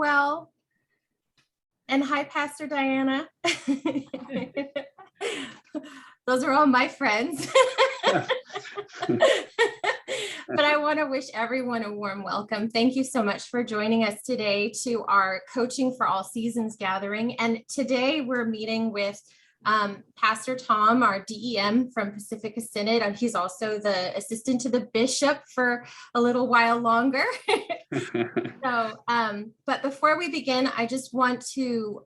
Well, and hi, Pastor Diana. Those are all my friends. But I want to wish everyone a warm welcome. Thank you so much for joining us today to our Coaching for All Seasons gathering. And today we're meeting with Pastor Tom, our DEM from Pacifica Synod. He's also the assistant to the bishop for a little while longer. But before we begin, I just want to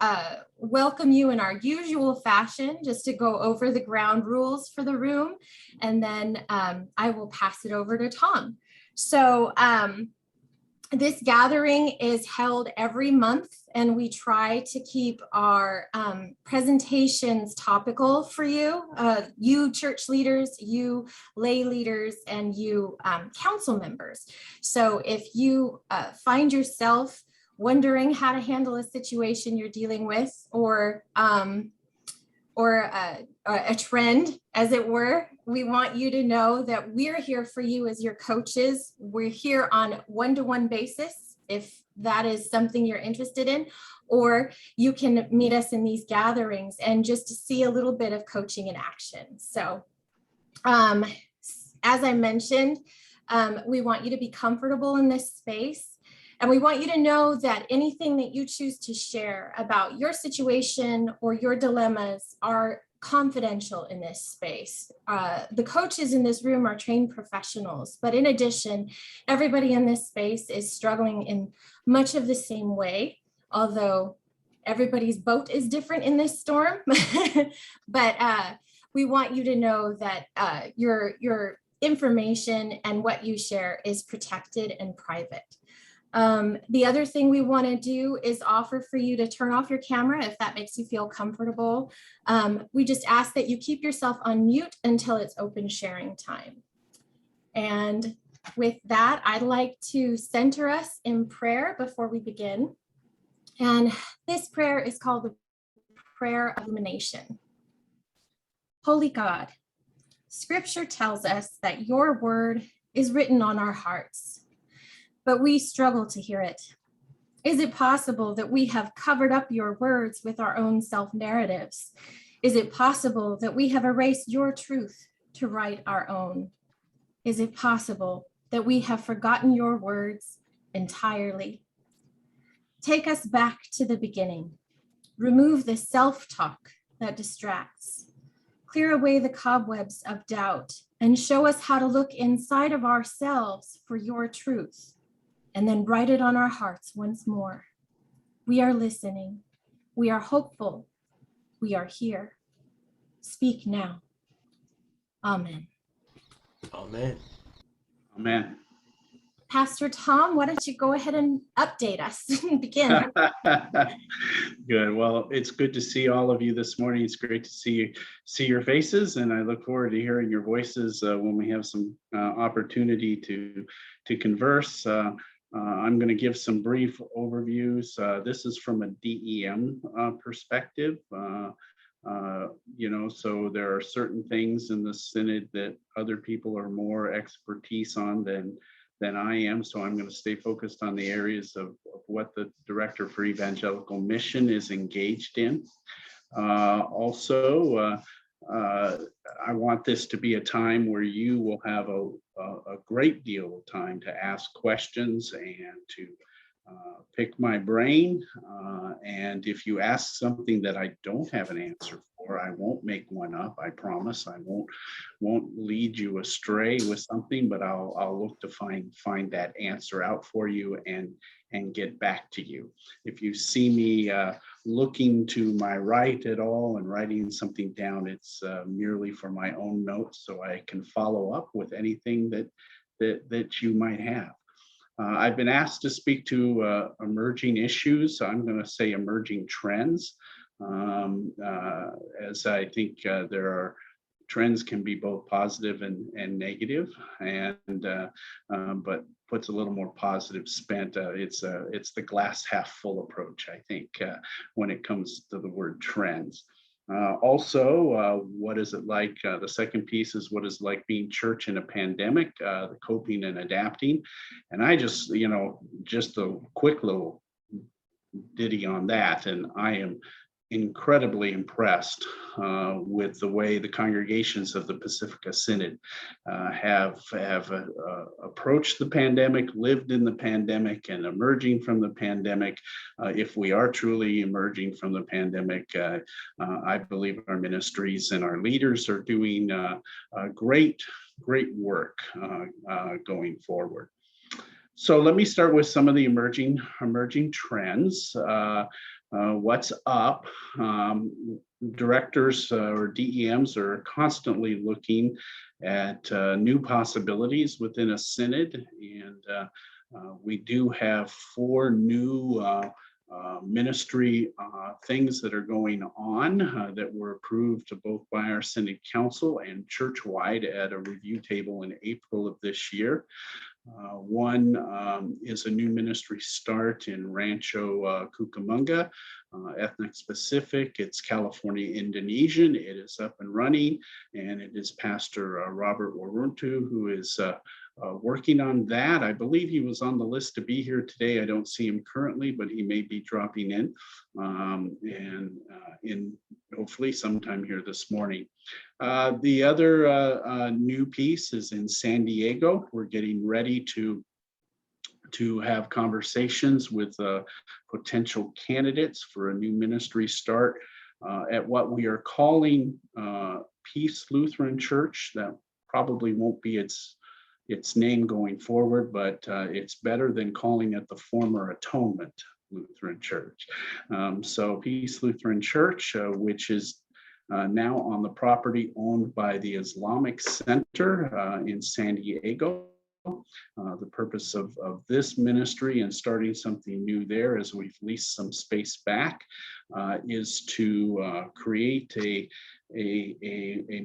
welcome you in our usual fashion, just to go over the ground rules for the room, and then I will pass it over to Tom. So this gathering is held every month, and we try to keep our presentations topical for you, you church leaders, you lay leaders, and you council members. So if you find yourself wondering how to handle a situation you're dealing with, or a trend, as it were, we want you to know that we're here for you as your coaches. We're here on one-to-one basis, if that is something you're interested in, or you can meet us in these gatherings and just to see a little bit of coaching in action. So as I mentioned, we want you to be comfortable in this space. And we want you to know that anything that you choose to share about your situation or your dilemmas are confidential in this space. The coaches in this room are trained professionals, but in addition, everybody in this space is struggling in much of the same way, although everybody's boat is different in this storm. But we want you to know that your information and what you share is protected and private. The other thing we want to do is offer for you to turn off your camera if that makes you feel comfortable. We just ask that you keep yourself on mute until it's open sharing time. And with that, I'd like to center us in prayer before we begin. And this prayer is called the Prayer Elimination. Holy God, Scripture tells us that your word is written on our hearts, but we struggle to hear it. Is it possible that we have covered up your words with our own self-narratives? Is it possible that we have erased your truth to write our own? Is it possible that we have forgotten your words entirely? Take us back to the beginning. Remove the self-talk that distracts. Clear away the cobwebs of doubt and show us how to look inside of ourselves for your truth, and then write it on our hearts once more. We are listening. We are hopeful. We are here. Speak now. Amen. Amen. Amen. Pastor Tom, why don't you go ahead and update us and begin? Good. Well, it's good to see all of you this morning. It's great to see your faces, and I look forward to hearing your voices when we have some opportunity to converse. I'm going to give some brief overviews. This is from a DEM perspective. So there are certain things in the Synod that other people are more expertise on than I am. So I'm going to stay focused on the areas of what the Director for Evangelical Mission is engaged in. I want this to be a time where you will have a great deal of time to ask questions and to pick my brain. And if you ask something that I don't have an answer for, I won't make one up. I promise. I won't lead you astray with something, but I'll look to find that answer out for you and get back to you. If you see me looking to my right at all and writing something down, it's merely for my own notes, so I can follow up with anything that you might have. I've been asked to speak to emerging issues. So I'm going to say emerging trends, as I think there are trends can be both positive and negative, but puts a little more positive spent. It's the glass half full approach, I think, when it comes to the word trends. What is it like? The second piece is what is it like being church in a pandemic, the coping and adapting. And I just a quick little ditty on that. And I am incredibly impressed with the way the congregations of the Pacifica Synod have approached the pandemic, lived in the pandemic, and emerging from the pandemic. If we are truly emerging from the pandemic, I believe our ministries and our leaders are doing great work going forward. So let me start with some of the emerging trends. What's up? Directors or DEMs are constantly looking at new possibilities within a synod, and we do have 4 new ministry things that are going on that were approved both by our Synod Council and church-wide at a review table in April of this year. One is a new ministry start in Rancho Cucamonga, ethnic specific. It's California Indonesian. It is up and running, and it is Pastor Robert Waruntu who is working on that. I believe he was on the list to be here today. I don't see him currently, but he may be dropping in, and hopefully sometime here this morning. The other new piece is in San Diego. We're getting ready to have conversations with potential candidates for a new ministry start at what we are calling Peace Lutheran Church. That probably won't be its name going forward, but it's better than calling it the former Atonement Lutheran Church. So Peace Lutheran Church, which is now on the property owned by the Islamic Center in San Diego. The purpose of this ministry and starting something new there, as we've leased some space back, is to create a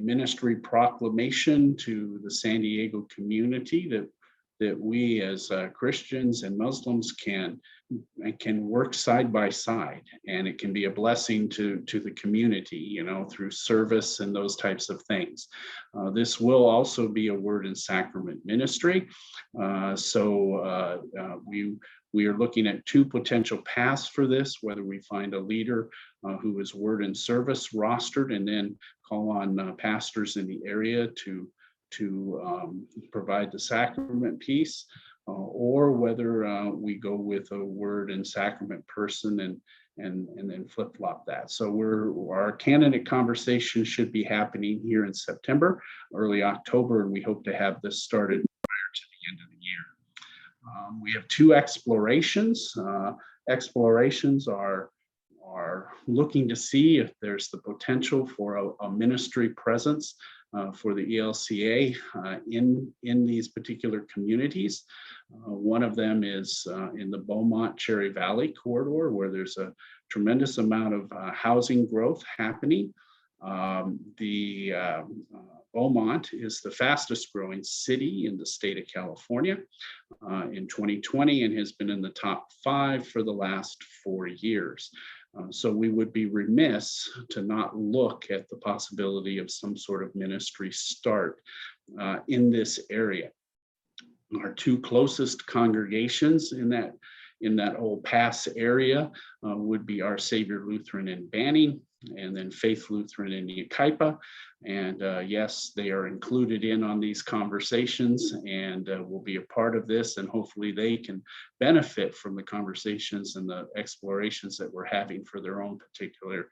ministry proclamation to the San Diego community that we as Christians and Muslims can work side by side, and it can be a blessing to the community, through service and those types of things. This will also be a word and sacrament ministry. So we are looking at 2 potential paths for this, whether we find a leader who is word and service rostered and then call on pastors in the area to provide the sacrament piece, or whether we go with a word and sacrament person and then flip-flop that. So our candidate conversation should be happening here in September, early October, and we hope to have this started prior to the end of the year. We have 2 explorations. Explorations are looking to see if there's the potential for a ministry presence for the ELCA in these particular communities. One of them is in the Beaumont Cherry Valley corridor, where there's a tremendous amount of housing growth happening. The Beaumont is the fastest growing city in the state of California in 2020 and has been in the top 5 for the last 4 years. So we would be remiss to not look at the possibility of some sort of ministry start in this area. Our 2 closest congregations in that whole pass area would be Our Savior Lutheran in Banning, and then Faith Lutheran in Yucaipa. And yes, they are included in on these conversations and will be a part of this, and hopefully they can benefit from the conversations and the explorations that we're having for their own particular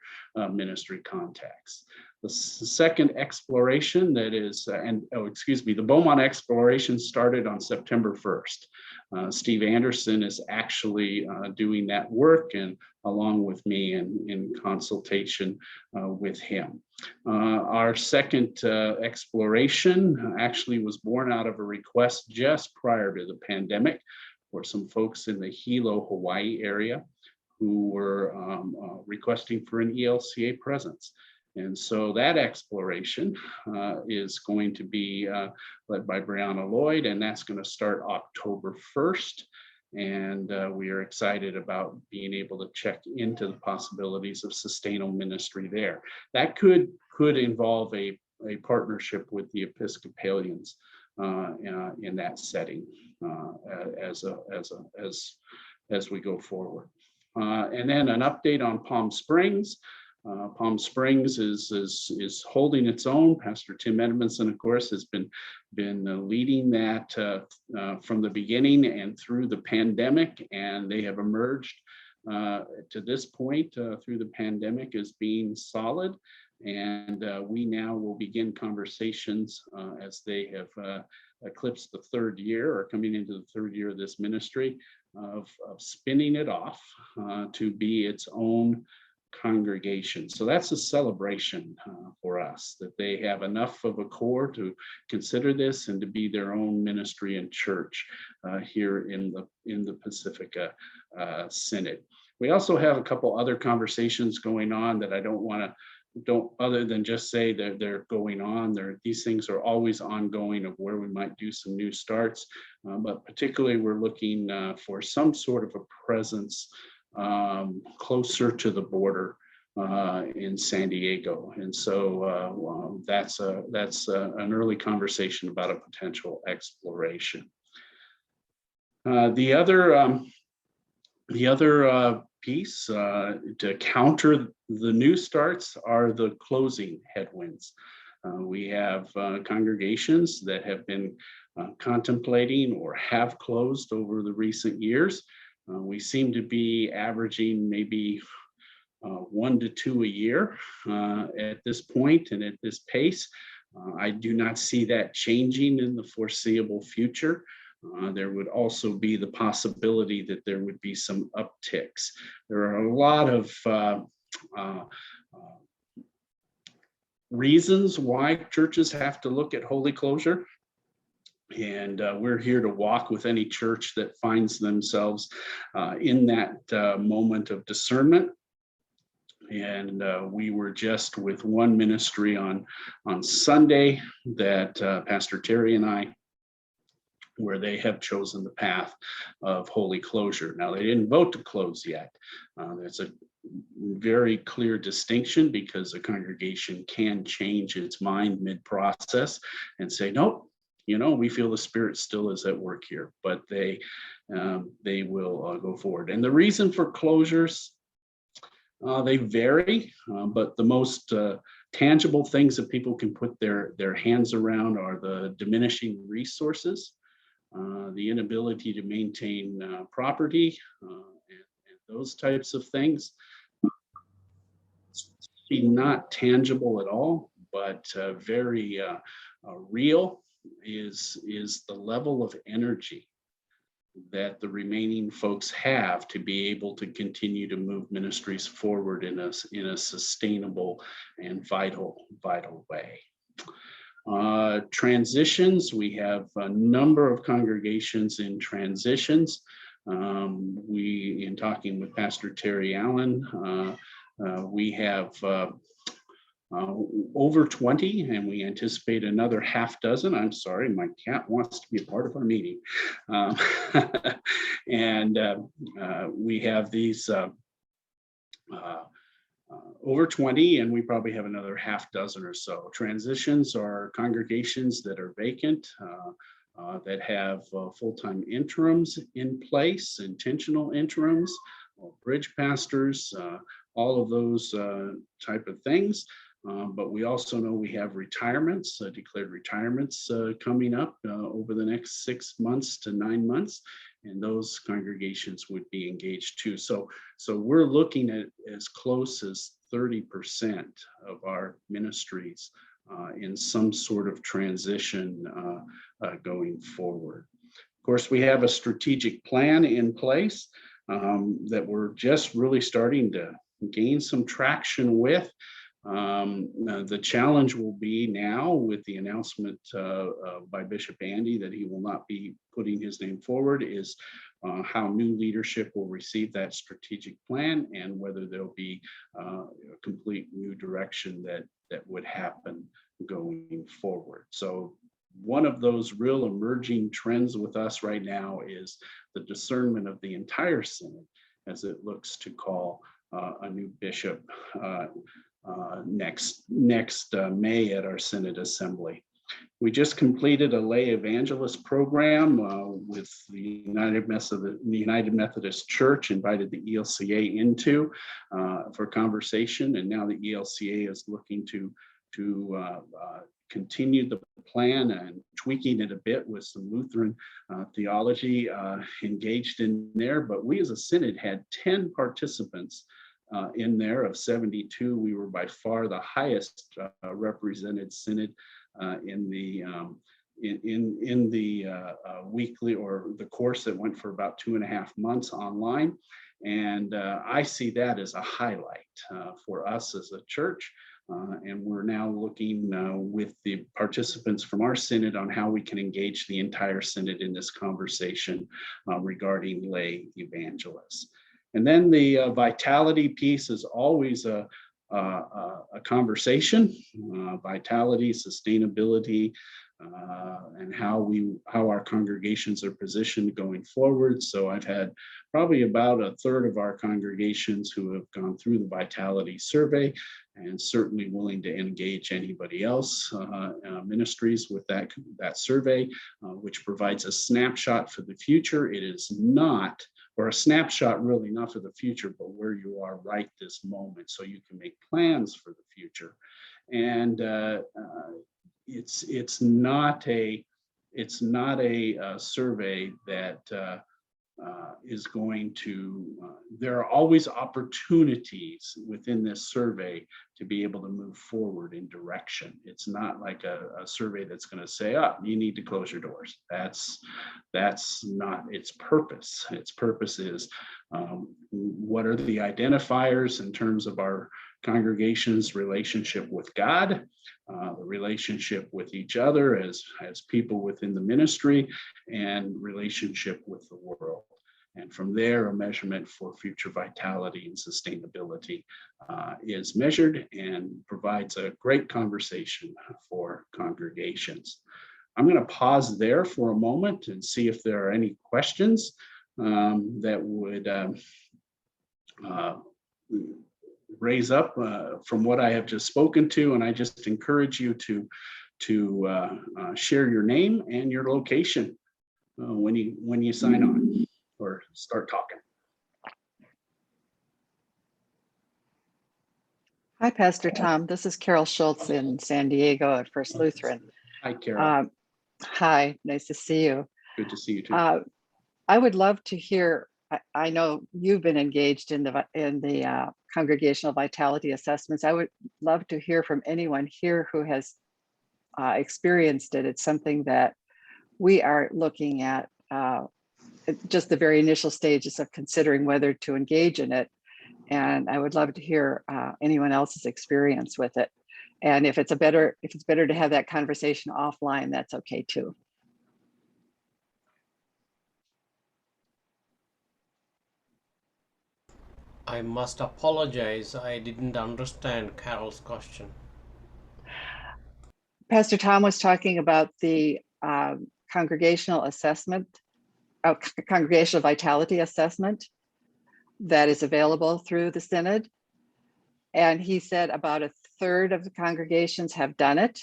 ministry contacts. The second exploration that is, the Beaumont exploration started on September 1st. Steve Anderson is actually doing that work, and along with me in consultation with him. Our second exploration actually was born out of a request just prior to the pandemic for some folks in the Hilo, Hawaii area who were requesting for an ELCA presence. And so that exploration is going to be led by Brianna Lloyd, and that's going to start October 1st. And we are excited about being able to check into the possibilities of sustainable ministry there. That could involve a partnership with the Episcopalians in that setting as we go forward. And then an update on Palm Springs. Palm Springs is holding its own. Pastor Tim Edmondson, of course, has been leading that from the beginning and through the pandemic, and they have emerged to this point through the pandemic as being solid. And we now will begin conversations as they have eclipsed the third year, or coming into the third year of this ministry, of spinning it off to be its own congregation. So that's a celebration for us, that they have enough of a core to consider this and to be their own ministry and church here in the Pacifica Synod. We also have a couple other conversations going on that I don't other than just say that they're going on. These things are always ongoing, of where we might do some new starts, but particularly we're looking for some sort of a presence closer to the border in San Diego. And so that's an early conversation about a potential exploration. The other piece to counter the new starts are the closing headwinds. We have congregations that have been contemplating or have closed over the recent years. We seem to be averaging maybe 1 to 2 a year at this point and at this pace. I do not see that changing in the foreseeable future. There would also be the possibility that there would be some upticks. There are a lot of reasons why churches have to look at holy closure. And we're here to walk with any church that finds themselves in that moment of discernment. And we were just with one ministry on Sunday that Pastor Terry and I, where they have chosen the path of holy closure. Now, they didn't vote to close yet. There's a very clear distinction, because a congregation can change its mind mid-process and say, nope, we feel the Spirit still is at work here, but they will go forward. And the reason for closures, they vary, but the most tangible things that people can put their hands around are the diminishing resources, the inability to maintain property, and those types of things. Not tangible at all, but very real is the level of energy that the remaining folks have to be able to continue to move ministries forward in a sustainable and vital way. Transitions, we have a number of congregations in transitions. In talking with Pastor Terry Allen, we have over 20, and we anticipate another half dozen. I'm sorry, my cat wants to be a part of our meeting. And we have these over 20, and we probably have another half dozen or so. Transitions are congregations that are vacant, that have full-time interims in place, intentional interims, bridge pastors, all of those type of things. But we also know we have retirements, declared retirements coming up over the next 6 months to 9 months, and those congregations would be engaged too. So we're looking at as close as 30% of our ministries in some sort of transition going forward. Of course, we have a strategic plan in place that we're just really starting to gain some traction with. The challenge will be now with the announcement by Bishop Andy that he will not be putting his name forward, is how new leadership will receive that strategic plan, and whether there'll be a complete new direction that would happen going forward. So one of those real emerging trends with us right now is the discernment of the entire synod as it looks to call a new bishop next May at our synod assembly. We just completed a lay evangelist program with the United Methodist Church, invited the ELCA into for conversation, and now the ELCA is looking to continue the plan and tweaking it a bit with some Lutheran theology engaged in there. But we as a synod had 10 participants in there of 72. We were by far the highest represented synod in the weekly or the course that went for about 2.5 months online. And I see that as a highlight for us as a church. And we're now looking with the participants from our synod on how we can engage the entire synod in this conversation regarding lay evangelists. And then the vitality piece is always a conversation, vitality, sustainability, and how our congregations are positioned going forward. So I've had probably about a third of our congregations who have gone through the vitality survey, and certainly willing to engage anybody else, ministries with that survey, which provides a snapshot for the future. It is not, or a snapshot really not for the future, but where you are right this moment, so you can make plans for the future. And it's not a survey that is going to, there are always opportunities within this survey to be able to move forward in direction. It's not like a survey that's going to say, oh, you need to close your doors. That's not its purpose. Its purpose is what are the identifiers in terms of our congregation's relationship with God, the relationship with each other as people within the ministry, and relationship with the world. And from there, a measurement for future vitality and sustainability is measured and provides a great conversation for congregations. I'm going to pause there for a moment and see if there are any questions that would raise up from what I have just spoken to. And I just encourage you to share your name and your location when you sign on or start talking. Hi, Pastor Tom. This is Carol Schultz in San Diego at First Lutheran. Hi, Carol. Hi, nice to see you. Good to see you too. I would love to hear, I know you've been engaged in the congregational vitality assessments. I would love to hear from anyone here who has experienced it. It's something that we are looking at just the very initial stages of considering whether to engage in it. And I would love to hear anyone else's experience with it. And if it's better to have that conversation offline, that's okay too. I must apologize. I didn't understand Carol's question. Pastor Tom was talking about the congregational assessment, congregational vitality assessment that is available through the Synod. And he said about a third of the congregations have done it.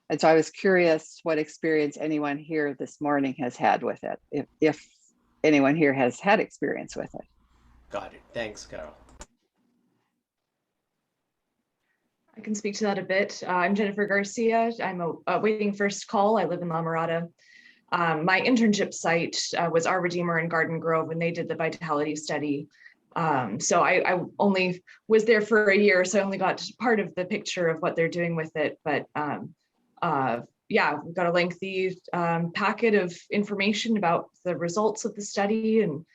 And so I was curious what experience anyone here this morning has had with it, if anyone here has had experience with it. Got it. Thanks, Carol. I can speak to that a bit. I'm Jennifer Garcia. I'm a waiting first call. I live in La Mirada. My internship site was Our Redeemer in Garden Grove, and they did the vitality study. So I only was there for a year, so I only got part of the picture of what they're doing with it. But yeah, we've got a lengthy packet of information about the results of the study, and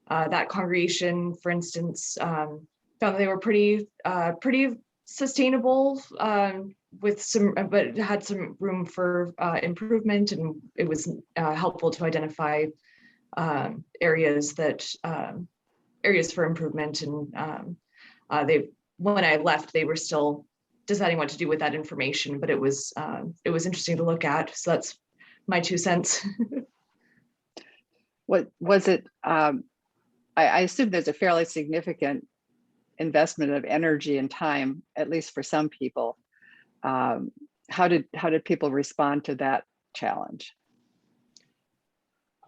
that congregation, for instance, found that they were pretty sustainable with some, but had some room for improvement, and it was helpful to identify areas for improvement. And when I left, they were still deciding what to do with that information, but it was interesting to look at. So that's my 2 cents. What was it? I assume there's a fairly significant investment of energy and time, at least for some people. how did people respond to that challenge?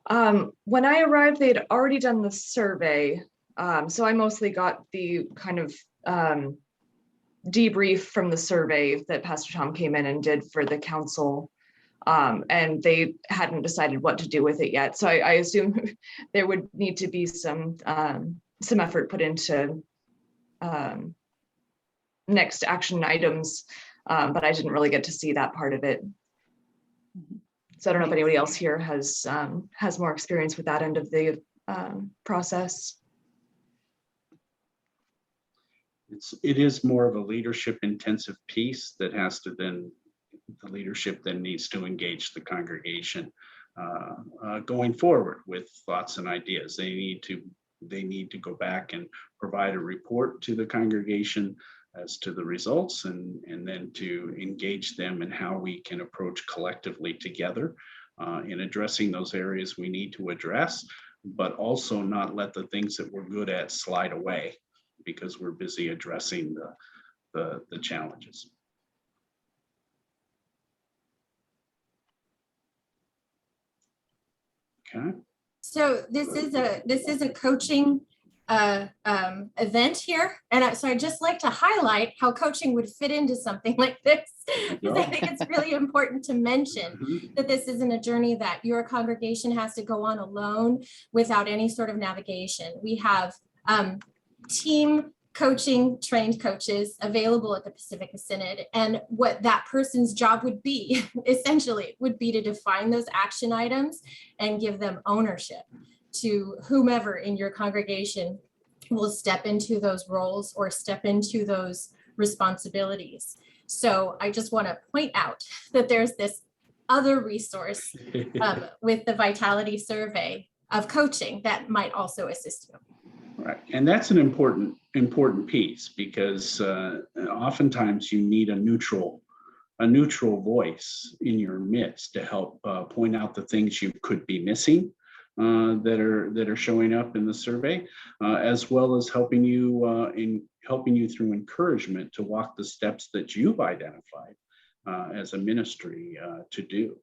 When I arrived, they had already done the survey. So I mostly got the kind of debrief from the survey that Pastor Tom came in and did for the council. And they hadn't decided what to do with it yet. So I assume there would need to be some effort put into next action items, but I didn't really get to see that part of it. So I don't know if anybody else here has more experience with that end of the process. It is more of a leadership intensive piece that has to then, the leadership then needs to engage the congregation going forward with thoughts and ideas. They need to go back and provide a report to the congregation as to the results, and then to engage them in how we can approach collectively together in addressing those areas we need to address, but also not let the things that we're good at slide away because we're busy addressing the challenges. Okay. So this is a coaching event here, and so I'd just like to highlight how coaching would fit into something like this, because I think it's really important to mention that this isn't a journey that your congregation has to go on alone without any sort of navigation. We have team coaching trained coaches available at the Pacifica Synod, and what that person's job would be essentially would be to define those action items and give them ownership to whomever in your congregation will step into those roles or step into those responsibilities. So I just want to point out that there's this other resource with the Vitality Survey of coaching that might also assist you. Right, and that's an important piece, because oftentimes you need a neutral voice in your midst to help point out the things you could be missing that are showing up in the survey, as well as helping you through encouragement to walk the steps that you've identified as a ministry to do.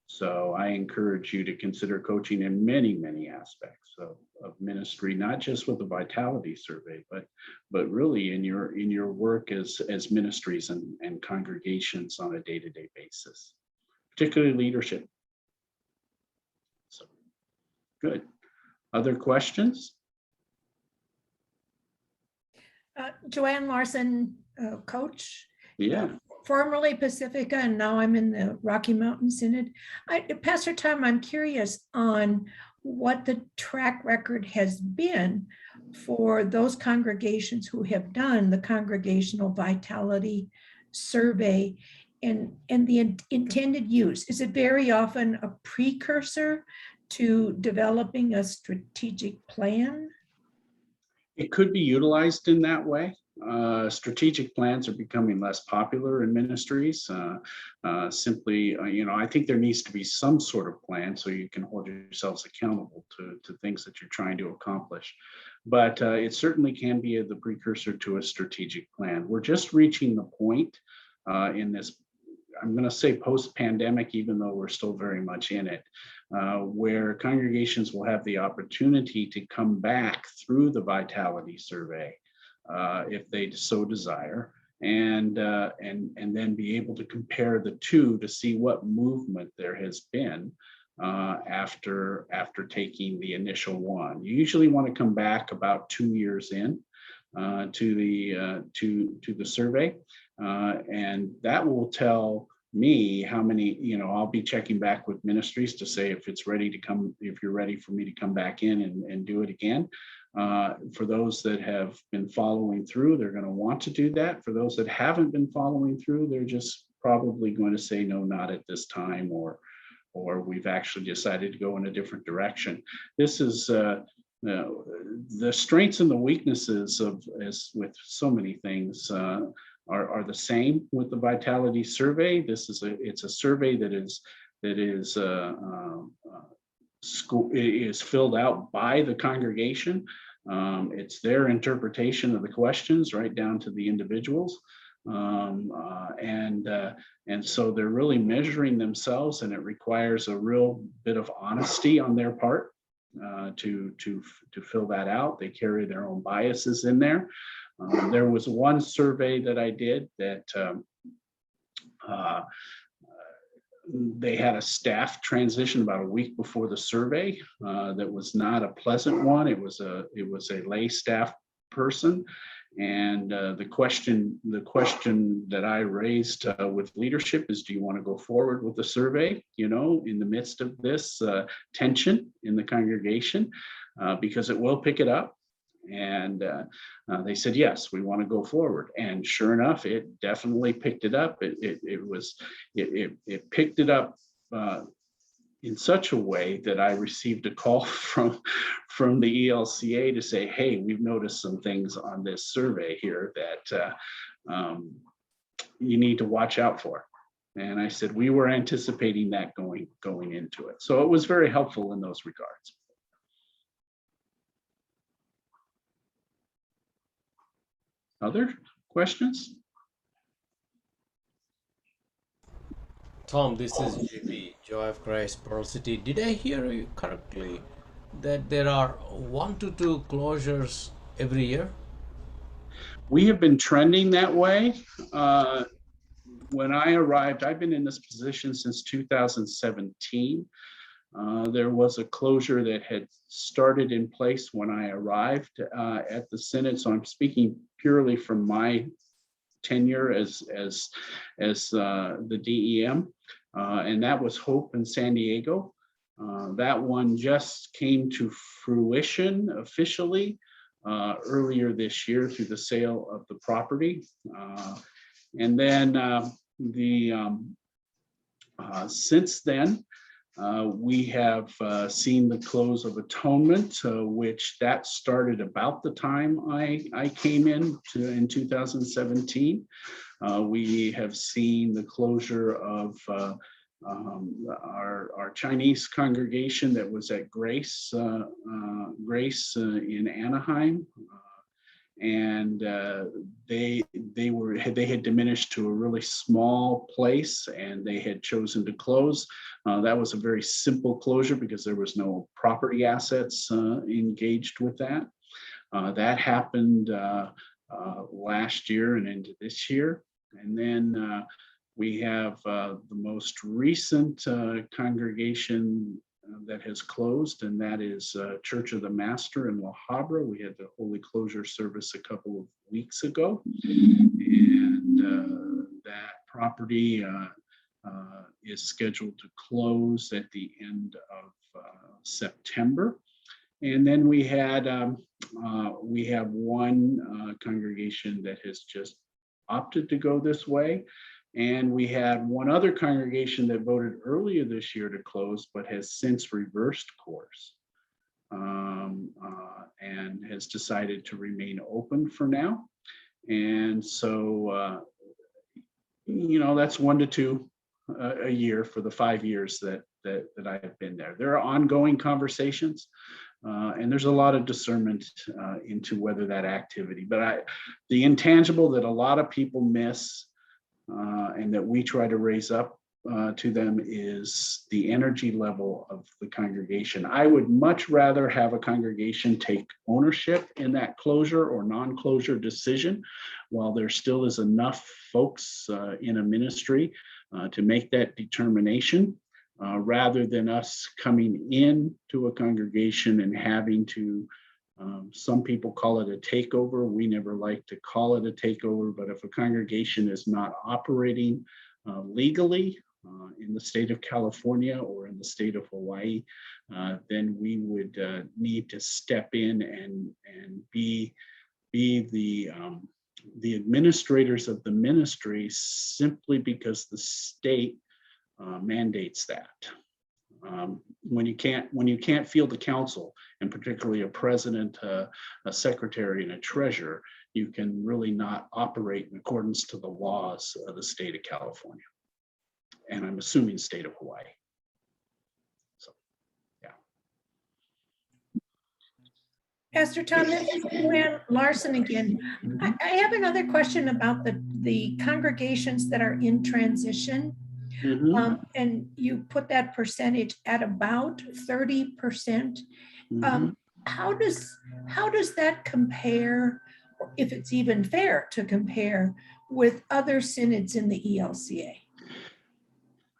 So I encourage you to consider coaching in many aspects of ministry, not just with the Vitality Survey, but really in your work as ministries and congregations on a day-to-day basis, particularly leadership. So good. Other questions? Joanne Larson, coach. Yeah. Formerly Pacifica, and now I'm in the Rocky Mountain Synod. Pastor Tom, I'm curious on what the track record has been for those congregations who have done the Congregational Vitality Survey and the intended use. Is it very often a precursor to developing a strategic plan? It could be utilized in that way. Strategic plans are becoming less popular in ministries. Simply, I think there needs to be some sort of plan so you can hold yourselves accountable to things that you're trying to accomplish. But it certainly can be the precursor to a strategic plan. We're just reaching the point in this, I'm going to say post-pandemic, even though we're still very much in it, where congregations will have the opportunity to come back through the Vitality Survey if they so desire, and then be able to compare the two to see what movement there has been after taking the initial one. You usually want to come back about 2 years in to the survey, and that will tell me how many, I'll be checking back with ministries to say if you're ready for me to come back in and do it again. For those that have been following through, they're going to want to do that. For those that haven't been following through, they're just probably going to say, no, not at this time, or we've actually decided to go in a different direction. This is the strengths and the weaknesses as with so many things are the same with the Vitality Survey. It's a survey that is filled out by the congregation. It's their interpretation of the questions right down to the individuals. And so they're really measuring themselves, and it requires a real bit of honesty on their part to fill that out. They carry their own biases in there. There was one survey that I did that they had a staff transition about a week before the survey. That was not a pleasant one. It was a lay staff person. And the question that I raised with leadership is, do you want to go forward with the survey, in the midst of this tension in the congregation, because it will pick it up. And they said, yes, we want to go forward. And sure enough, it definitely picked it up. It picked it up in such a way that I received a call from the ELCA to say, hey, we've noticed some things on this survey here that you need to watch out for. And I said, we were anticipating that going into it. So it was very helpful in those regards. Other questions? Tom, this is JP, Joy of Christ, Pearl City. Did I hear you correctly that there are 1 to 2 closures every year? We have been trending that way. When I arrived, I've been in this position since 2017. There was a closure that had started in place when I arrived at the Synod. So I'm speaking purely from my tenure as the DEM, and that was Hope in San Diego. That one just came to fruition officially earlier this year through the sale of the property. And then since then, we have seen the close of Atonement, which that started about the time I came in 2017. We have seen the closure of our Chinese congregation that was at Grace in Anaheim. And they had diminished to a really small place, and they had chosen to close. That was a very simple closure because there was no property assets engaged with that. That happened last year and into this year. And then we have the most recent congregation that has closed, and that is Church of the Master in La Habra. We had the Holy Closure service a couple of weeks ago, and that property is scheduled to close at the end of September. And then we have one congregation that has just opted to go this way. And we had one other congregation that voted earlier this year to close, but has since reversed course and has decided to remain open for now. And so, that's 1 to 2 a year for the 5 years that I have been there. There are ongoing conversations, and there's a lot of discernment into whether that activity, but the intangible that a lot of people miss and that we try to raise up to them is the energy level of the congregation. I would much rather have a congregation take ownership in that closure or non-closure decision, while there still is enough folks in a ministry to make that determination, rather than us coming into a congregation and having to some people call it a takeover. We never like to call it a takeover, but if a congregation is not operating legally in the state of California or in the state of Hawaii, then we would need to step in and be the administrators of the ministry, simply because the state mandates that. When you can't field a council, and particularly a president, a secretary, and a treasurer, you can really not operate in accordance to the laws of the state of California, and I'm assuming state of Hawaii. So, yeah. Pastor Tom, this is Luann Larson again. I have another question about the congregations that are in transition. Mhm, And you put that percentage at about 30%. mhm. How does that compare, or if it's even fair to compare, with other synods in the ELCA?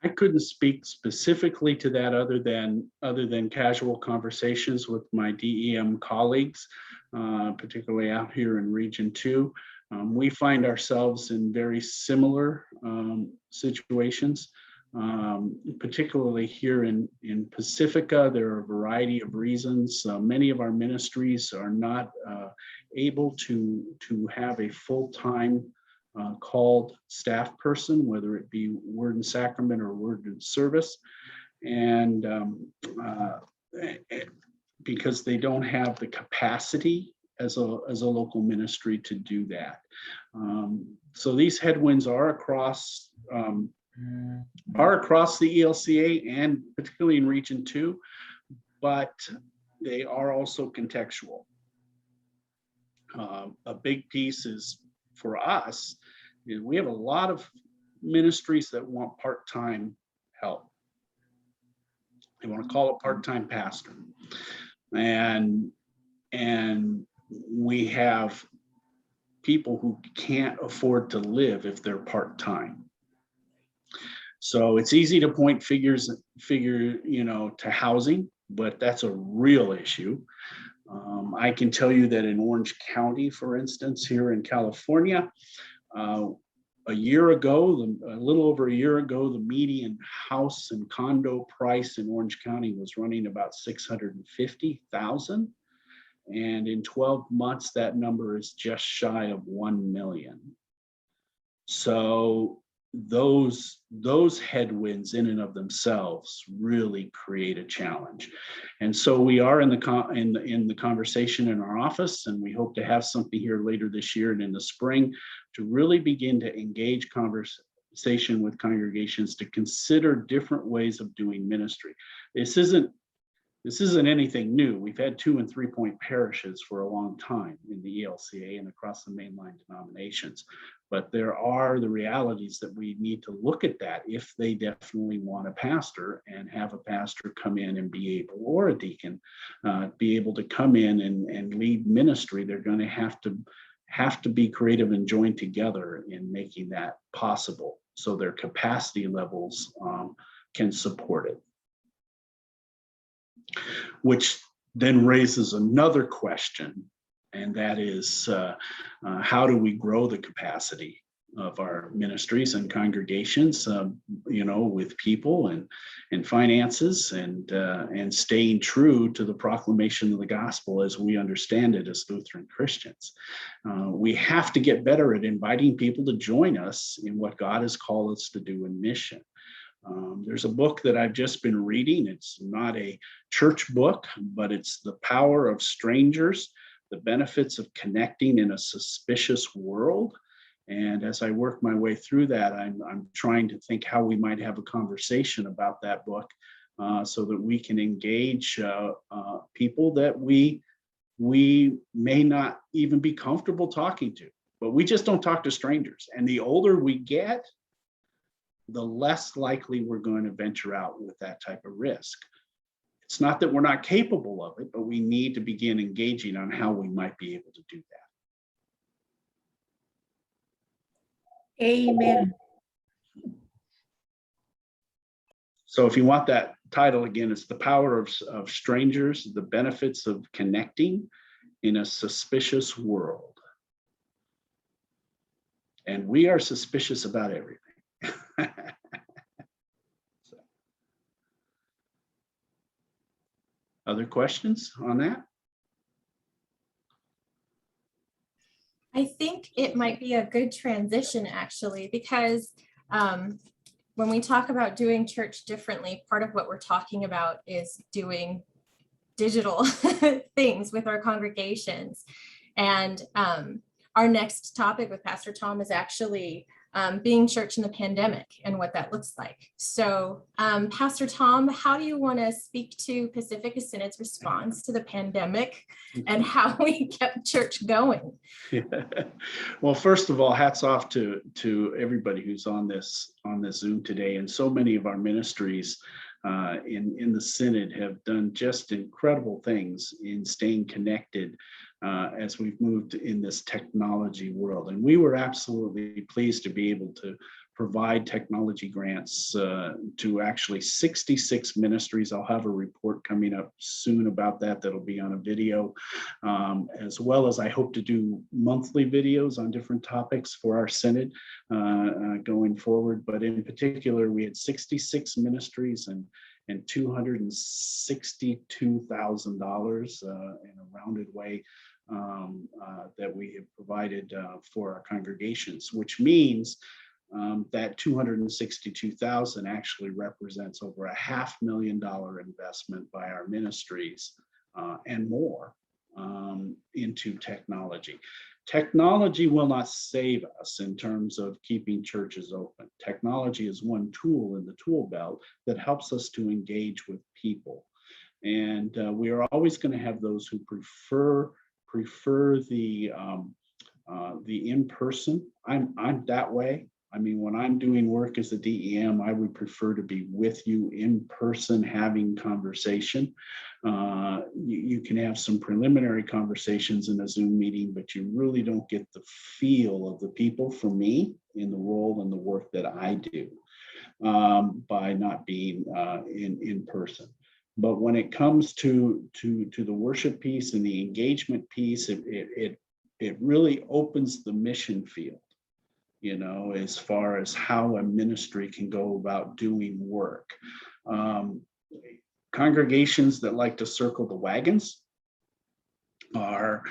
I couldn't speak specifically to that other than casual conversations with my DEM colleagues, particularly out here in Region 2. We find ourselves in very similar situations, particularly here in Pacifica. There are a variety of reasons. Many of our ministries are not able to have a full-time called staff person, whether it be Word and Sacrament or Word and Service, and because they don't have the capacity as a local ministry to do that. So these headwinds are across the ELCA and particularly in Region 2, but they are also contextual. A big piece is for us, we have a lot of ministries that want part-time help. They want to call a part-time pastor. And we have people who can't afford to live if they're part-time. So it's easy to point figure, to housing, but that's a real issue. I can tell you that in Orange County, for instance, here in California, a little over a year ago, the median house and condo price in Orange County was running about $650,000. And in 12 months, that number is just shy of 1 million. So those headwinds in and of themselves really create a challenge. And so we are in the conversation in our office, and we hope to have something here later this year and in the spring to really begin to engage conversation with congregations to consider different ways of doing ministry. This isn't anything new. We've had 2- and 3-point parishes for a long time in the ELCA and across the mainline denominations. But there are the realities that we need to look at that if they definitely want a pastor and have a pastor come in and be able, or a deacon, be able to come in and lead ministry. They're going to have to be creative and join together in making that possible so their capacity levels can support it. Which then raises another question, and that is how do we grow the capacity of our ministries and congregations, with people and finances and staying true to the proclamation of the gospel as we understand it as Lutheran Christians. We have to get better at inviting people to join us in what God has called us to do in mission. There's a book that I've just been reading. It's not a church book, but it's The Power of Strangers, the Benefits of Connecting in a Suspicious World. And as I work my way through that, I'm trying to think how we might have a conversation about that book so that we can engage people that we may not even be comfortable talking to, but we just don't talk to strangers. And the older we get, the less likely we're going to venture out with that type of risk. It's not that we're not capable of it, but we need to begin engaging on how we might be able to do that. Amen. So if you want that title again, it's The Power of Strangers, the Benefits of Connecting in a Suspicious World. And we are suspicious about everything. So. Other questions on that? I think it might be a good transition actually, because when we talk about doing church differently, part of what we're talking about is doing digital things with our congregations. And our next topic with Pastor Tom is actually being church in the pandemic and what that looks like. So Pastor Tom, how do you want to speak to Pacifica Synod's response to the pandemic and how we kept church going? Yeah. Well, first of all, hats off to everybody who's on this Zoom today, and so many of our ministries in the Synod have done just incredible things in staying connected as we've moved in this technology world. And we were absolutely pleased to be able to provide technology grants to actually 66 ministries. I'll have a report coming up soon about that that'll be on a video, as well as I hope to do monthly videos on different topics for our Synod going forward. But in particular, we had 66 ministries and $262,000 in a rounded way that we have provided for our congregations, which means that 262,000 actually represents over $500,000 investment by our ministries and more into technology. Technology will not save us in terms of keeping churches open. Technology is one tool in the tool belt that helps us to engage with people. And we are always going to have those who prefer the in-person. I'm that way. I mean, when I'm doing work as a DEM, I would prefer to be with you in person having conversation. You can have some preliminary conversations in a Zoom meeting, but you really don't get the feel of the people, for me, in the role and the work that I do by not being in person. But when it comes to the worship piece and the engagement piece, it really opens the mission field, you know, as far as how a ministry can go about doing work. Congregations that like to circle the wagons are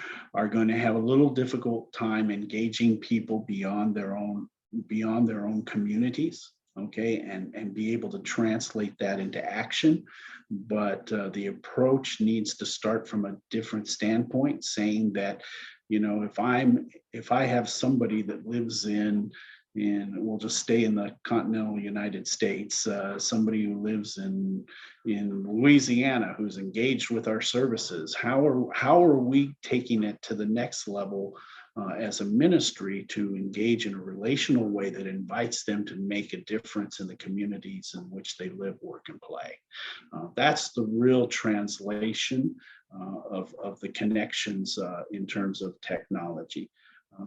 going to have a little difficult time engaging people beyond their own communities, okay, and be able to translate that into action. But the approach needs to start from a different standpoint, saying that, you know, if I have somebody that lives in we'll just stay in the continental United States, somebody who lives in Louisiana who's engaged with our services, how are we taking it to the next level as a ministry to engage in a relational way that invites them to make a difference in the communities in which they live, work, and play? That's the real translation of the connections in terms of technology.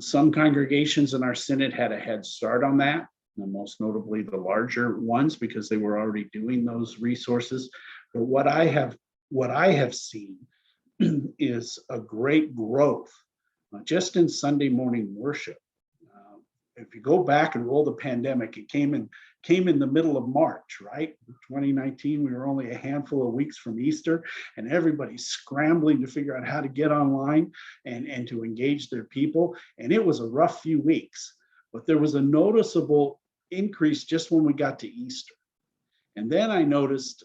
Some congregations in our Synod had a head start on that, and most notably the larger ones, because they were already doing those resources. But what I have seen is a great growth just in Sunday morning worship. If you go back and roll the pandemic, it came in the middle of March, right? 2019, we were only a handful of weeks from Easter, and everybody's scrambling to figure out how to get online and to engage their people. And it was a rough few weeks, but there was a noticeable increase just when we got to Easter. And then I noticed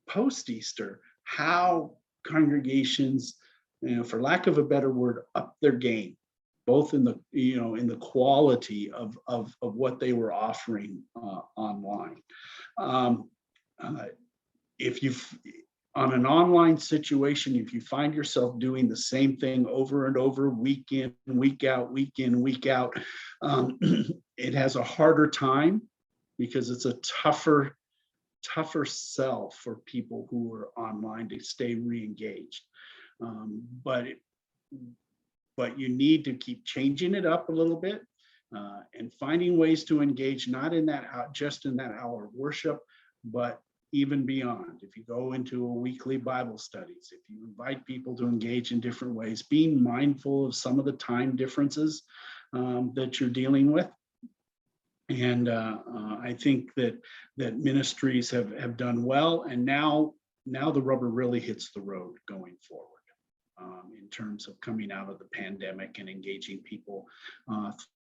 post-Easter how congregations, you know, for lack of a better word, up their game, both in the, you know, in the quality of what they were offering online. If you've on an online situation, if you find yourself doing the same thing over and over, week in, week out, it has a harder time because it's a tougher sell for people who are online to stay re-engaged. But you need to keep changing it up a little bit and finding ways to engage, not in that just in that hour of worship, but even beyond. If you go into a weekly Bible studies, if you invite people to engage in different ways, being mindful of some of the time differences that you're dealing with. And I think that ministries have done well, and now the rubber really hits the road going forward. In terms of coming out of the pandemic and engaging people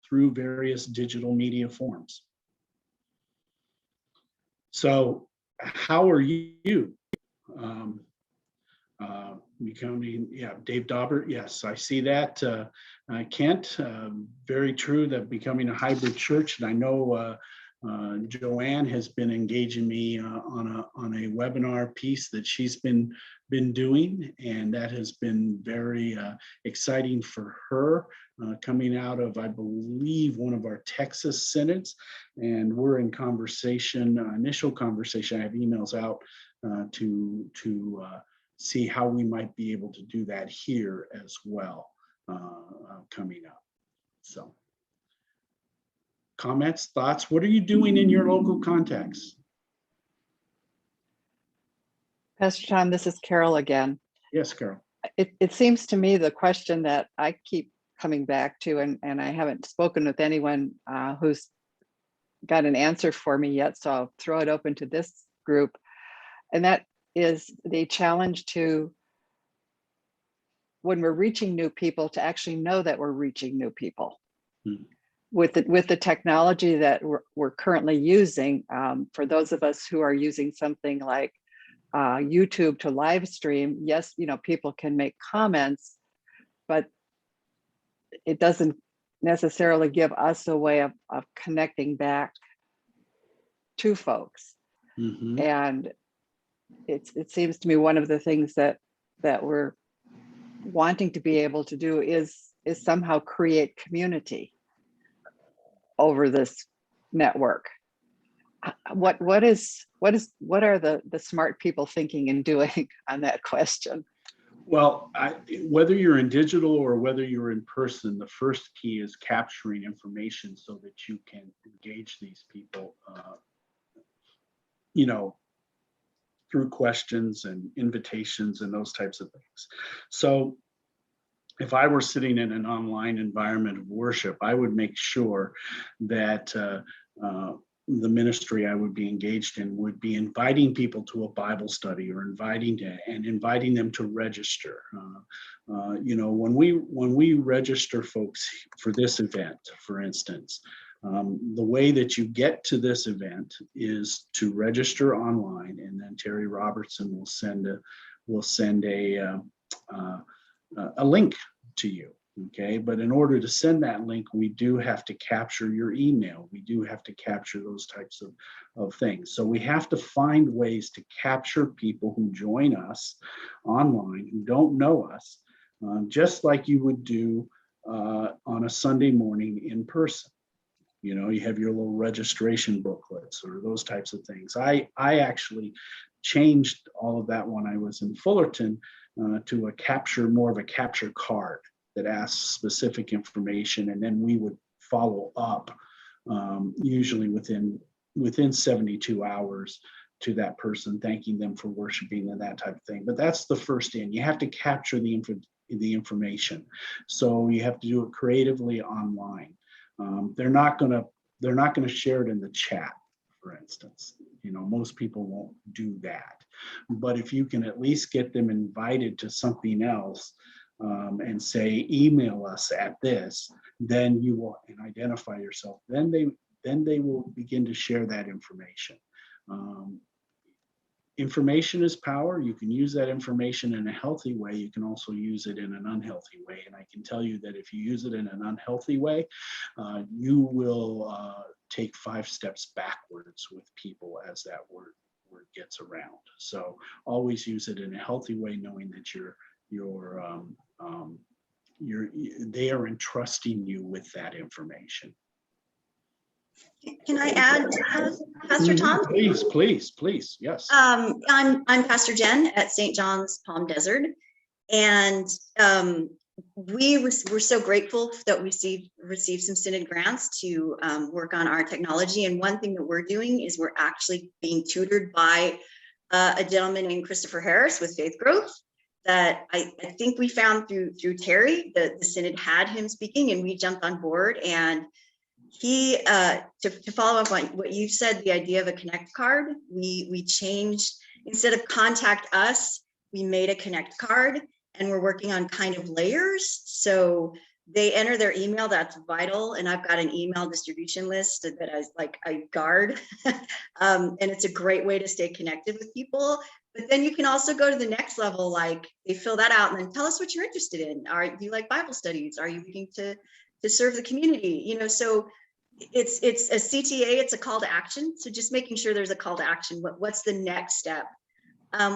through various digital media forms. So how are you Dave Daubert, yes, I see that. Kent, very true, that becoming a hybrid church. And I know Joanne has been engaging me on a webinar piece that she's been doing, and that has been very exciting for her, coming out of, I believe, one of our Texas synods. And we're in conversation, initial conversation. I have emails out to see how we might be able to do that here as well, coming up. So, comments, thoughts? What are you doing in your local context? Pastor Tom, this is Carol again. Yes, Carol. It seems to me the question that I keep coming back to, and I haven't spoken with anyone who's got an answer for me yet, so I'll throw it open to this group. And that is the challenge to, when we're reaching new people, to actually know that we're reaching new people. With the technology that we're currently using, for those of us who are using something like YouTube to live stream, yes, people can make comments, but it doesn't necessarily give us a way of connecting back to folks. Mm-hmm. And it seems to me one of the things that we're wanting to be able to do is somehow create community over this network. What are the smart people thinking and doing on that question? Well, whether you're in digital or whether you're in person, the first key is capturing information so that you can engage these people, through questions and invitations and those types of things. So if I were sitting in an online environment of worship, I would make sure that the ministry I would be engaged in would be inviting people to a Bible study, or inviting them to register. When we register folks for this event, for instance, the way that you get to this event is to register online, and then Terry Robertson will send a link to you. Okay, but in order to send that link, we do have to capture your email. We do have to capture those types of things. So we have to find ways to capture people who join us online, who don't know us, just like you would do on a Sunday morning in person. You have your little registration booklets or those types of things. I actually changed all of that when I was in Fullerton to more of a capture card that asks specific information, and then we would follow up usually within 72 hours to that person, thanking them for worshiping and that type of thing. But that's the first in. You have to capture the information, so you have to do it creatively online. They're not going to share it in the chat, for instance. Most people won't do that. But if you can at least get them invited to something else, and say, email us at this, then you will, and identify yourself. Then they will begin to share that information. Information is power. You can use that information in a healthy way. You can also use it in an unhealthy way. And I can tell you that if you use it in an unhealthy way, you will take 5 steps backwards with people as that word gets around. So always use it in a healthy way, knowing that they are entrusting you with that information. Can I add, Pastor Tom? Please, yes. I'm Pastor Jen at St. John's Palm Desert, and we're so grateful that we received some Synod grants to work on our technology. And one thing that we're doing is we're actually being tutored by a gentleman named Christopher Harris with Faith Growth, that I think we found through Terry. The Synod had him speaking, and we jumped on board. And he, to follow up on what you said, the idea of a connect card, we changed, instead of contact us, we made a connect card, and we're working on kind of layers. So they enter their email. That's vital. And I've got an email distribution list that I guard. And it's a great way to stay connected with people. But then you can also go to the next level, like they fill that out and then tell us what you're interested in. Do you like Bible studies? Are you looking to serve the community? You know, so it's a CTA, it's a call to action. So just making sure there's a call to action. What's the next step?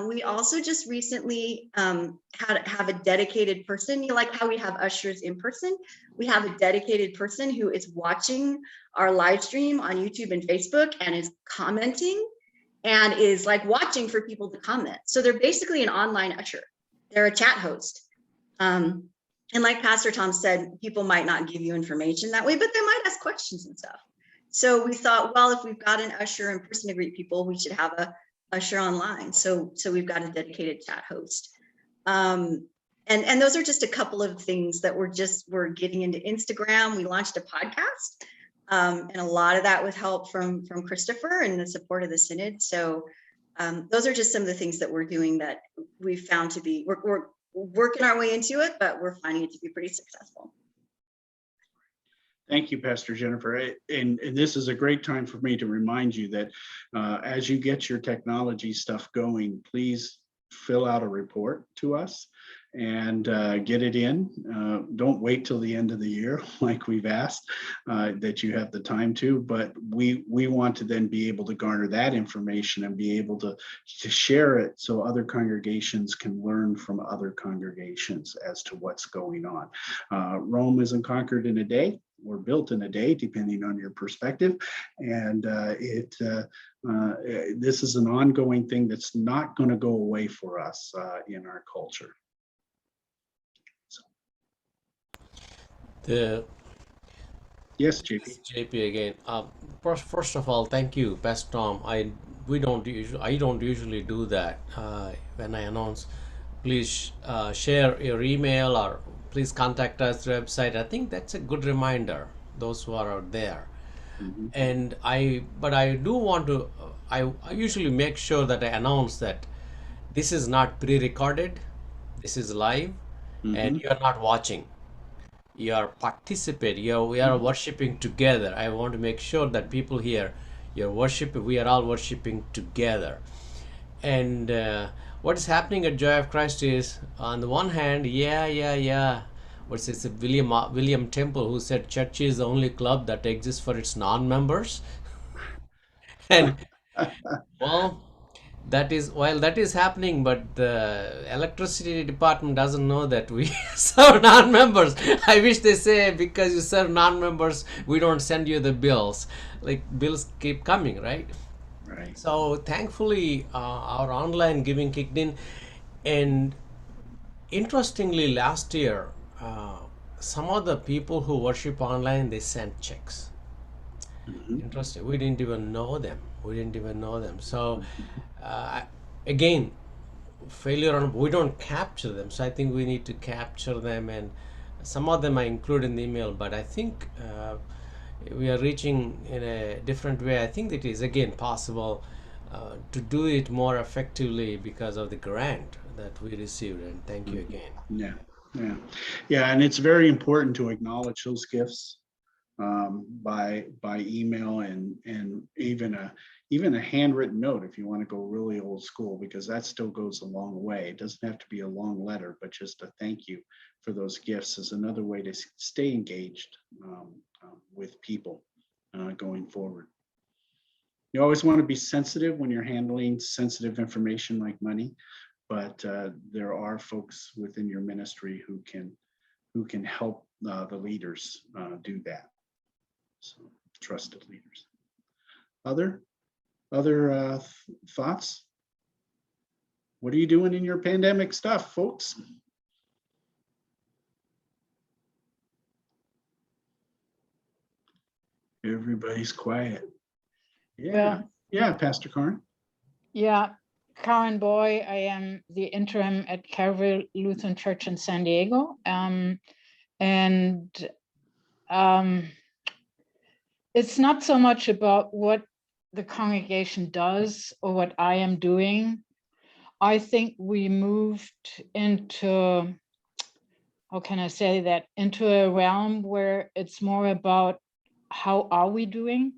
We also just recently have a dedicated person. You like how we have ushers in person? We have a dedicated person who is watching our live stream on YouTube and Facebook and is commenting and is like watching for people to comment. So they're basically an online usher. They're a chat host. And like Pastor Tom said, people might not give you information that way, but they might ask questions and stuff. So we thought, well, if we've got an usher in person to greet people, we should have a usher online. So we've got a dedicated chat host. And those are just a couple of things that we're getting into Instagram. We launched a podcast. And a lot of that with help from Christopher and the support of the Synod. So those are just some of the things that we're doing that we found to be, we're working our way into it, but we're finding it to be pretty successful. Thank you, Pastor Jennifer. And this is a great time for me to remind you that as you get your technology stuff going, please fill out a report to us and get it in. Don't wait till the end of the year like we've asked that you have the time to, but we want to then be able to garner that information and be able to share it so other congregations can learn from other congregations as to what's going on. Rome isn't conquered in a day or built in a day, depending on your perspective. And this is an ongoing thing that's not going to go away for us in our culture. Yes, JP. JP again. First of all, thank you, Pastor Tom. I don't usually do that when I announce. Please share your email or please contact us through the website. I think that's a good reminder. Those who are out there. Mm-hmm. And I do want to. I usually make sure that I announce that this is not pre-recorded. This is live, and you are not watching. You are participating. We are worshiping together. I want to make sure that people here, you're worshiping. We are all worshiping together. And what is happening at Joy of Christ is, on the one hand, what's it? William Temple, who said church is the only club that exists for its non-members. And well, that is happening, but the electricity department doesn't know that we serve non-members. I wish they say, because you serve non-members, we don't send you the bills. Like, bills keep coming, right? Right. So thankfully, our online giving kicked in, and interestingly, last year, some of the people who worship online, they sent checks. Interesting. We didn't even know them. So again, failure on, we don't capture them. So I think we need to capture them, and some of them I include in the email, but I think we are reaching in a different way. I think it is again possible to do it more effectively because of the grant that we received, and thank you again. Yeah, and it's very important to acknowledge those gifts by email and even a handwritten note if you want to go really old school, because that still goes a long way. It doesn't have to be a long letter, but just a thank you for those gifts is another way to stay engaged with people going forward. You always want to be sensitive when you're handling sensitive information like money, but there are folks within your ministry who can help the leaders do that. So, trusted leaders. Other thoughts? What are you doing in your pandemic stuff, folks? Everybody's quiet. Yeah, Pastor Karen. Yeah, Karen Boy. I am the interim at Calvary Lutheran Church in San Diego. It's not so much about what the congregation does or what I am doing. I think we moved into how can I say that, into a realm where it's more about how are we doing?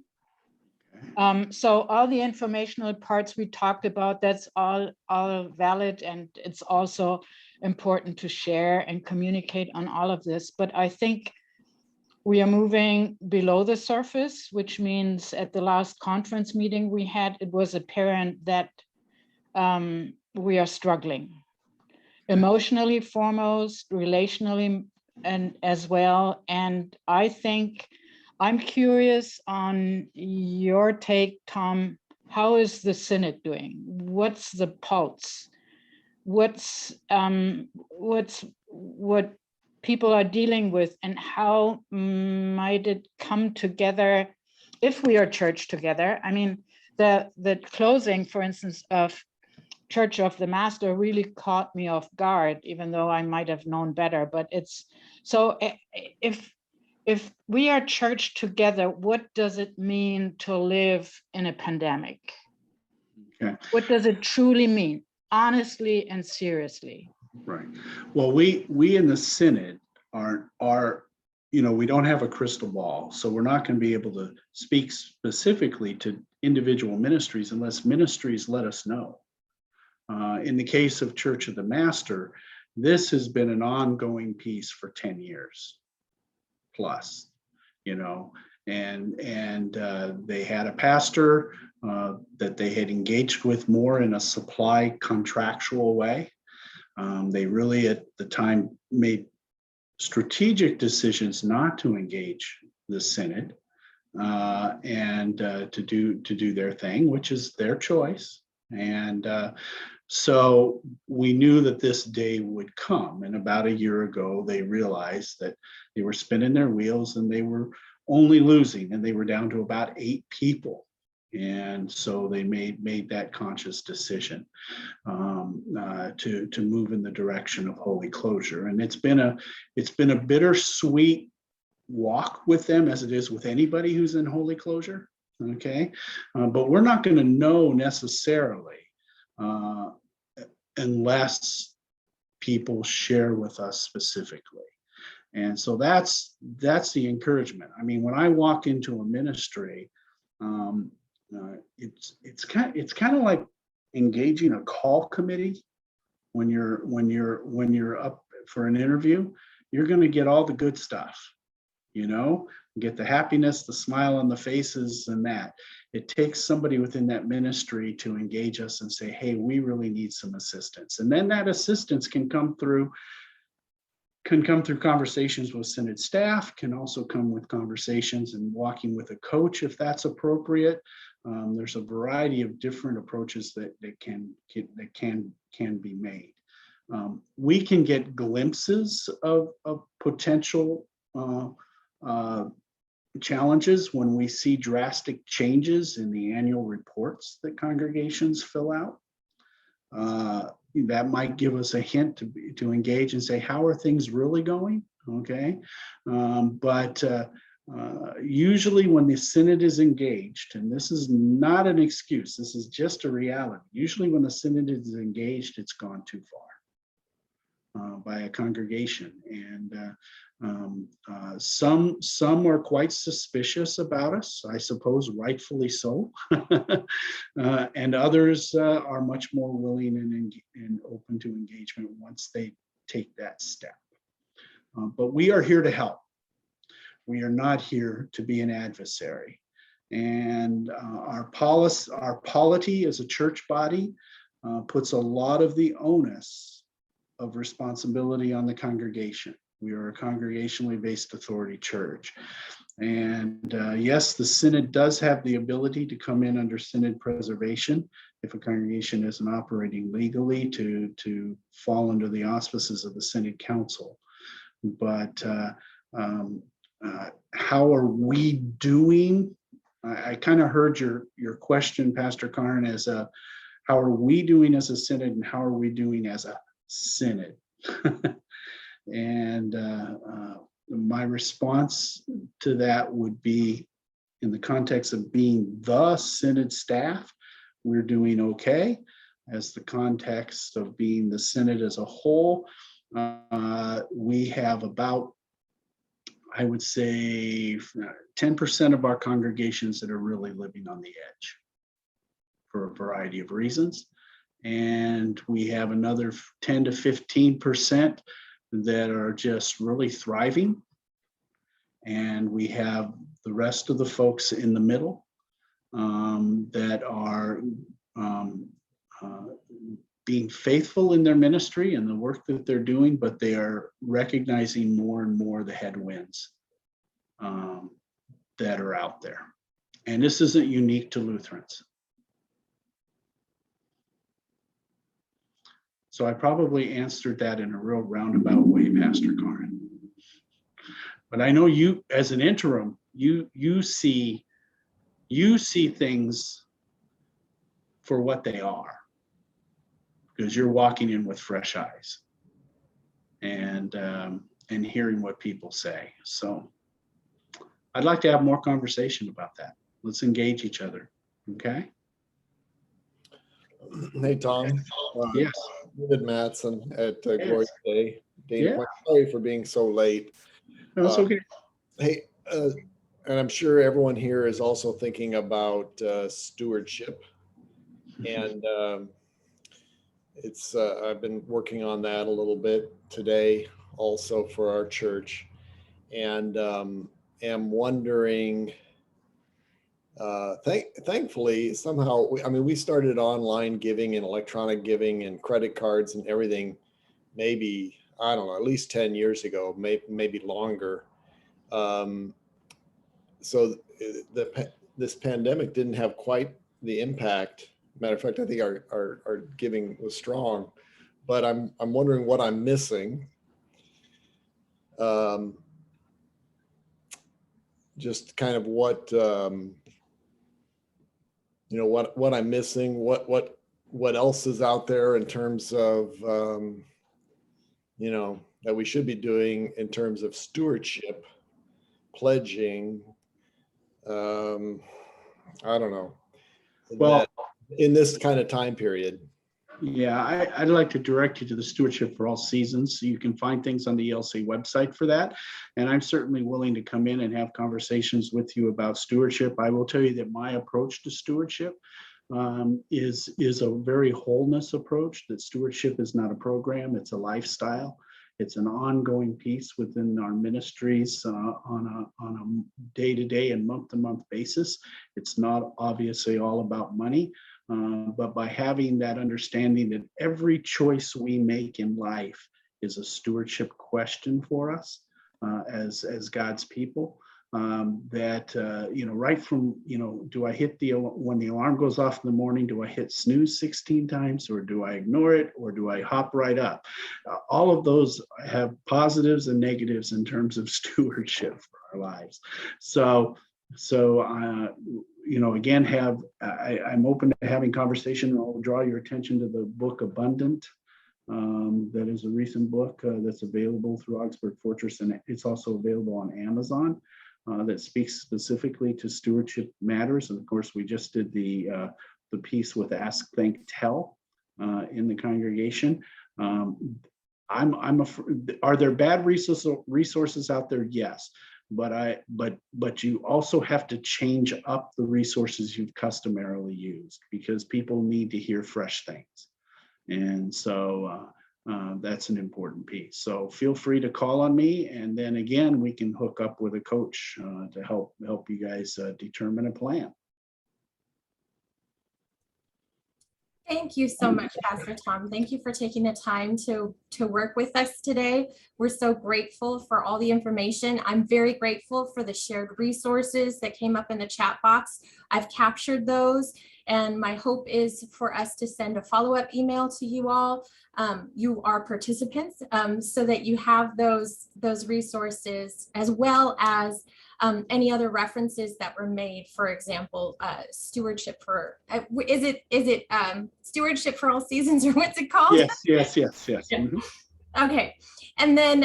So all the informational parts we talked about, that's all valid, and it's also important to share and communicate on all of this. But I think we are moving below the surface, which means at the last conference meeting we had, it was apparent that we are struggling. Emotionally foremost, relationally and as well. And I think I'm curious on your take, Tom. How is the Synod doing? What's the pulse? What's what people are dealing with, and how might it come together if we are church together? I mean, the closing, for instance, of Church of the Master really caught me off guard, even though I might have known better. But it's so, if we are church together, what does it mean to live in a pandemic? Okay. What does it truly mean, honestly and seriously? Right. Well, we in the Synod are we don't have a crystal ball, so we're not going to be able to speak specifically to individual ministries unless ministries let us know. In the case of Church of the Master, this has been an ongoing piece for 10 years plus, and they had a pastor that they had engaged with more in a supply contractual way. They really at the time made strategic decisions not to engage the Synod and to do their thing, which is their choice. And so we knew that this day would come. And about a year ago, they realized that they were spinning their wheels and they were only losing, and they were down to about 8 people. And so they made that conscious decision to move in the direction of holy closure. And it's been a bittersweet walk with them, as it is with anybody who's in holy closure. Okay, but we're not going to know necessarily unless people share with us specifically. And so that's the encouragement. I mean, when I walk into a ministry, it's kind of like engaging a call committee. When you're up for an interview, you're going to get all the good stuff, get the happiness, the smile on the faces, and that. It takes somebody within that ministry to engage us and say, hey, we really need some assistance. And then that assistance can come through conversations with Synod staff, can also come with conversations and walking with a coach if that's appropriate. There's a variety of different approaches that can be made. We can get glimpses of potential challenges when we see drastic changes in the annual reports that congregations fill out. That might give us a hint to engage and say, how are things really going? Okay, but usually when the Synod is engaged, and this is not an excuse, this is just a reality. Usually when the Synod is engaged, it's gone too far by a congregation, and some are quite suspicious about us, I suppose, rightfully so, and others are much more willing and open to engagement once they take that step. But we are here to help. We are not here to be an adversary. And our polity as a church body puts a lot of the onus of responsibility on the congregation. We are a congregationally based authority church. And yes, the Synod does have the ability to come in under Synod preservation if a congregation isn't operating legally to fall under the auspices of the Synod Council. But how are we doing? I kind of heard your question, Pastor Karn, as how are we doing as a Synod and how are we doing as a Synod? And my response to that would be, in the context of being the Synod staff, we're doing okay. As the context of being the Synod as a whole, we have about, I would say, 10% of our congregations that are really living on the edge for a variety of reasons. And we have another 10 to 15% that are just really thriving. And we have the rest of the folks in the middle that are being faithful in their ministry and the work that they're doing, but they are recognizing more and more the headwinds that are out there. And this isn't unique to Lutherans. So I probably answered that in a real roundabout way, Pastor Karin. But I know you, as an interim, you see things for what they are, because you're walking in with fresh eyes and hearing what people say. So I'd like to have more conversation about that. Let's engage each other. Okay. Hey, Tom. Yes. David Mattson at Glory Yes. Day. Dana Yeah. Point, sorry for being so late. That's okay. Hey, and I'm sure everyone here is also thinking about stewardship. And I've been working on that a little bit today also for our church. And am wondering, thankfully, somehow, we started online giving and electronic giving and credit cards and everything, maybe, I don't know, at least 10 years ago, maybe longer. So this pandemic didn't have quite the impact. Matter of fact, I think our giving was strong, but I'm wondering what I'm missing. Just kind of what what I'm missing, what else is out there in terms of that we should be doing in terms of stewardship, pledging. I don't know. Well, in this kind of time period. Yeah, I'd like to direct you to the Stewardship for All Seasons. So you can find things on the ELC website for that. And I'm certainly willing to come in and have conversations with you about stewardship. I will tell you that my approach to stewardship is a very wholeness approach, that stewardship is not a program, it's a lifestyle. It's an ongoing piece within our ministries on a day-to-day and month-to-month basis. It's not obviously all about money, but by having that understanding that every choice we make in life is a stewardship question for us as God's people. Right from, do I hit when the alarm goes off in the morning, do I hit snooze 16 times, or do I ignore it, or do I hop right up? All of those have positives and negatives in terms of stewardship for our lives. So again, I'm open to having conversation. I'll draw your attention to the book Abundant. That is a recent book that's available through Augsburg Fortress, and it's also available on Amazon. That speaks specifically to stewardship matters. And of course, we just did the piece with Ask, Thank, Tell in the congregation. Are there bad resources out there? Yes, but you also have to change up the resources you've customarily used, because people need to hear fresh things, and so that's an important piece. So feel free to call on me, and then again, we can hook up with a coach to help you guys determine a plan. Thank you so much, Pastor Tom. Thank you for taking the time to work with us today. We're so grateful for all the information. I'm very grateful for the shared resources that came up in the chat box. I've captured those, and my hope is for us to send a follow-up email to you all. You are participants, so that you have those resources, as well as any other references that were made. For example, stewardship for is it Stewardship for All Seasons, or what's it called? Yes. Yeah. Mm-hmm. Okay, and then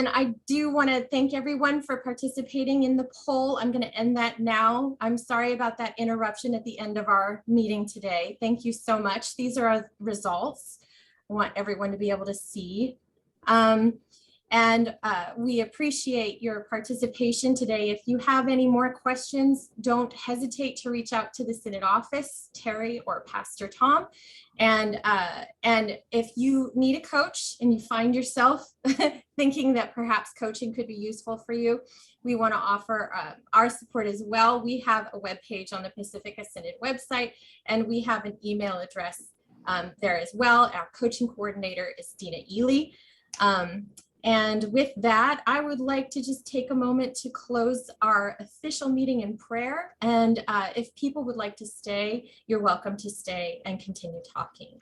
I do want to thank everyone for participating in the poll. I'm going to end that now. I'm sorry about that interruption at the end of our meeting today. Thank you so much. These are our results. want everyone to be able to see. We appreciate your participation today. If you have any more questions, don't hesitate to reach out to the Synod office, Terry or Pastor Tom. And if you need a coach and you find yourself thinking that perhaps coaching could be useful for you, we want to offer our support as well. We have a webpage on the Pacifica Synod website, and we have an email address there as well. Our coaching coordinator is Dina Ely. And with that, I would like to just take a moment to close our official meeting in prayer. And if people would like to stay, you're welcome to stay and continue talking.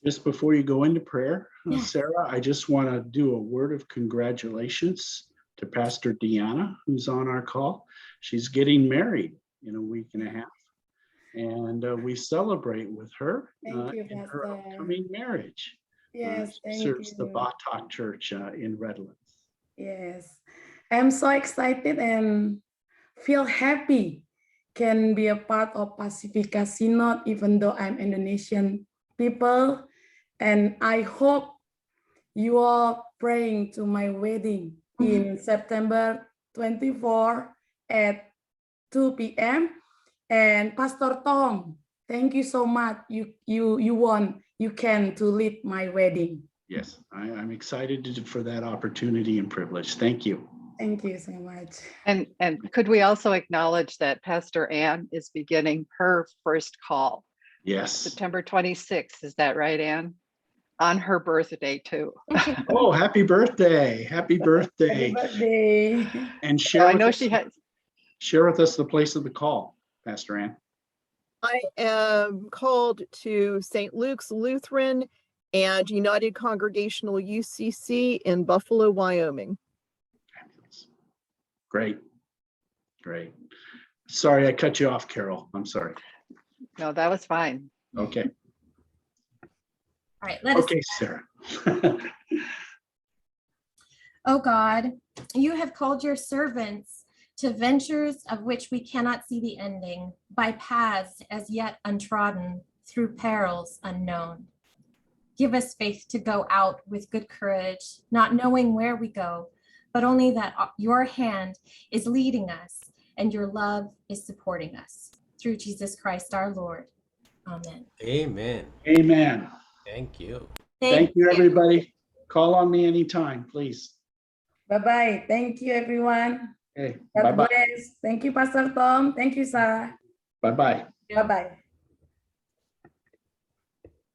Just before you go into prayer, Yeah. Sarah, I just want to do a word of congratulations to Pastor Deanna, who's on our call. She's getting married in a week and a half. And we celebrate with her in her upcoming marriage. Yes, she serves the Batak Church in Redlands. Yes, I'm so excited and feel happy can be a part of Pacifica Synod, even though I'm Indonesian people. And I hope you are praying to my wedding in September 24 at 2 p.m. And Pastor Tom, thank you so much. You can to lead my wedding. Yes, I'm excited for that opportunity and privilege. Thank you. Thank you so much. And could we also acknowledge that Pastor Ann is beginning her first call? Yes. September 26th, is that right, Ann? On her birthday too. Oh, happy birthday. Happy birthday. Happy birthday. And So I know she has. Share with us the place of the call, Pastor Ann. I am called to St. Luke's Lutheran and United Congregational UCC in Buffalo, Wyoming. Great. Great. Sorry, I cut you off, Carol. I'm sorry. No, that was fine. Okay. All right, let us. Okay, Sarah. Oh God, you have called your servants to ventures of which we cannot see the ending, by paths as yet untrodden, through perils unknown. Give us faith to go out with good courage, not knowing where we go, but only that your hand is leading us and your love is supporting us. Through Jesus Christ our Lord. Amen. Amen. Amen. Thank you. Thank you, everybody. Call on me anytime, please. Bye-bye. Thank you, everyone. Okay. God Bye-bye. bless. Thank you, Pastor Tom. Thank you, Sarah. Bye-bye. Bye-bye.